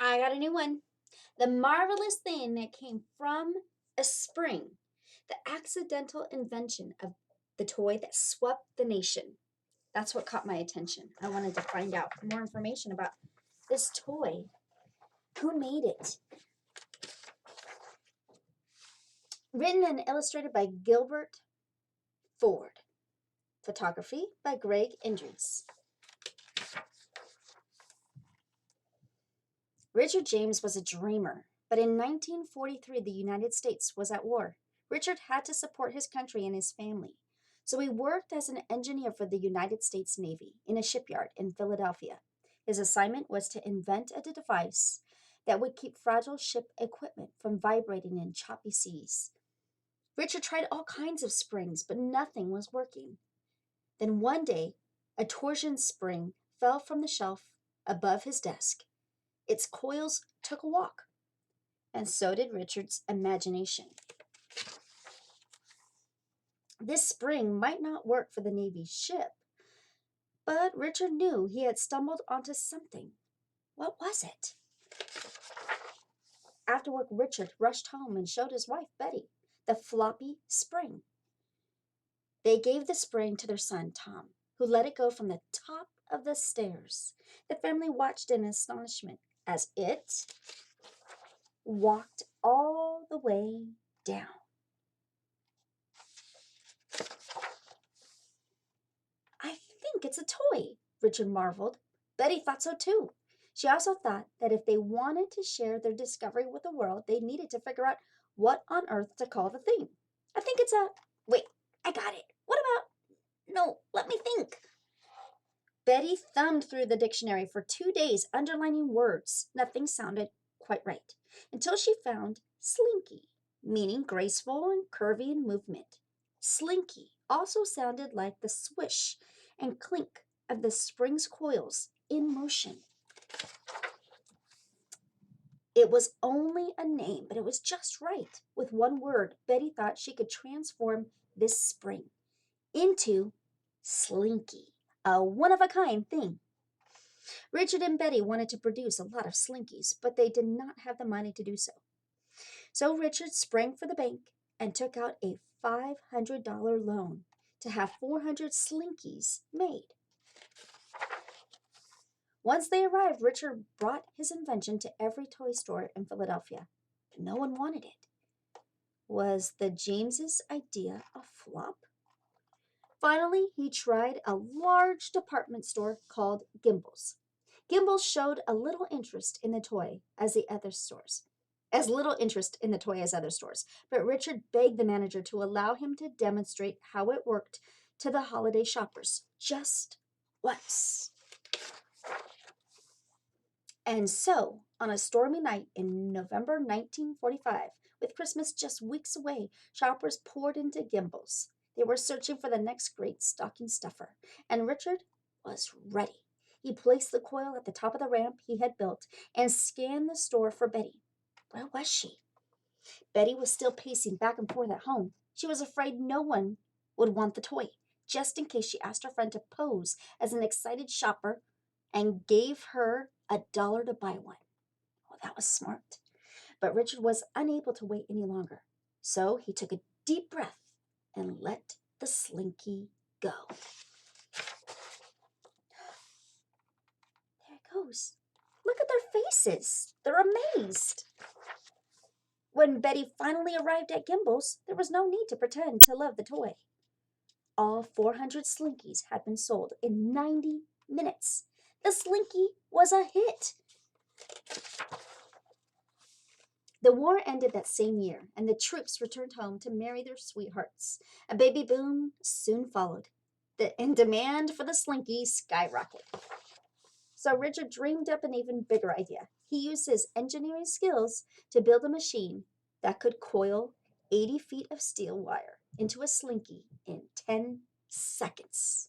I got a new one. The marvelous thing that came from a spring. The accidental invention of the toy that swept the nation. That's what caught my attention. I wanted to find out more information about this toy. Who made it? Written and illustrated by Gilbert Ford. Photography by Greg Indries. Richard James was a dreamer, but in 1943 the United States was at war. Richard had to support his country and his family, so he worked as an engineer for the United States Navy in a shipyard in Philadelphia. His assignment was to invent a device that would keep fragile ship equipment from vibrating in choppy seas. Richard tried all kinds of springs, but nothing was working. Then one day, a torsion spring fell from the shelf above his desk. Its coils took a walk, and so did Richard's imagination. This spring might not work for the Navy's ship, but Richard knew he had stumbled onto something. What was it? After work, Richard rushed home and showed his wife, Betty, the floppy spring. They gave the spring to their son, Tom, who let it go from the top of the stairs. The family watched in astonishment as it walked all the way down. I think it's a toy, Richard marveled. Betty thought so too. She also thought that if they wanted to share their discovery with the world, they needed to figure out what on earth to call the thing. I think it's a. Wait, I got it. What about. No, let me think. Betty thumbed through the dictionary for 2 days, underlining words. Nothing sounded quite right until she found slinky, meaning graceful and curvy in movement. Slinky also sounded like the swish and clink of the spring's coils in motion. It was only a name, but it was just right. With one word, Betty thought she could transform this spring into Slinky, a one-of-a-kind thing. Richard and Betty wanted to produce a lot of Slinkies, but they did not have the money to do so. So Richard sprang for the bank and took out a $500 loan to have 400 Slinkies made. Once they arrived, Richard brought his invention to every toy store in Philadelphia. No one wanted it. Was the James's idea a flop? Finally, he tried a large department store called Gimbel's. Gimbel's showed a little interest in the toy as other stores, but Richard begged the manager to allow him to demonstrate how it worked to the holiday shoppers just once. And so, on a stormy night in November 1945, with Christmas just weeks away, shoppers poured into Gimbel's. They were searching for the next great stocking stuffer, and Richard was ready. He placed the coil at the top of the ramp he had built and scanned the store for Betty. Where was she? Betty was still pacing back and forth at home. She was afraid no one would want the toy, just in case she asked her friend to pose as an excited shopper and gave her $1 to buy one. Well, that was smart. But Richard was unable to wait any longer, so he took a deep breath and let the Slinky go. There it goes. Look at their faces. They're amazed. When Betty finally arrived at Gimbel's, there was no need to pretend to love the toy. All 400 Slinkies had been sold in 90 minutes. The Slinky was a hit. The war ended that same year, and the troops returned home to marry their sweethearts. A baby boom soon followed, and demand for the Slinky skyrocketed. So Richard dreamed up an even bigger idea. He used his engineering skills to build a machine that could coil 80 feet of steel wire into a Slinky in 10 seconds.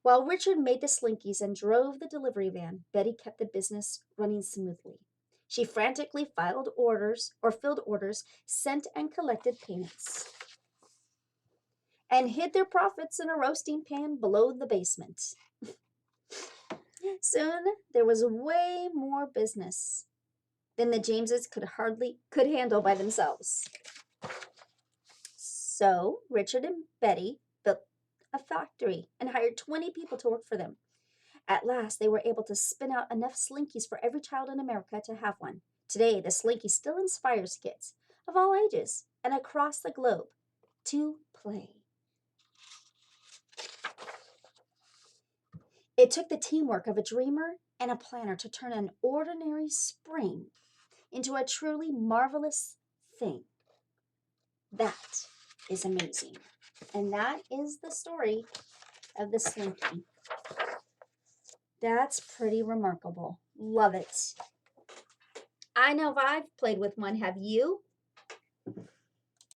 While Richard made the Slinkies and drove the delivery van, Betty kept the business running smoothly. She frantically filled orders, sent and collected payments, and hid their profits in a roasting pan below the basement. Soon there was way more business than the Jameses could handle by themselves. So Richard and Betty built a factory and hired 20 people to work for them. At last, they were able to spin out enough Slinkies for every child in America to have one. Today, the Slinky still inspires kids of all ages and across the globe to play. It took the teamwork of a dreamer and a planner to turn an ordinary spring into a truly marvelous thing. That is amazing. And that is the story of the Slinky. That's pretty remarkable. Love it. I know I've played with one. Have you?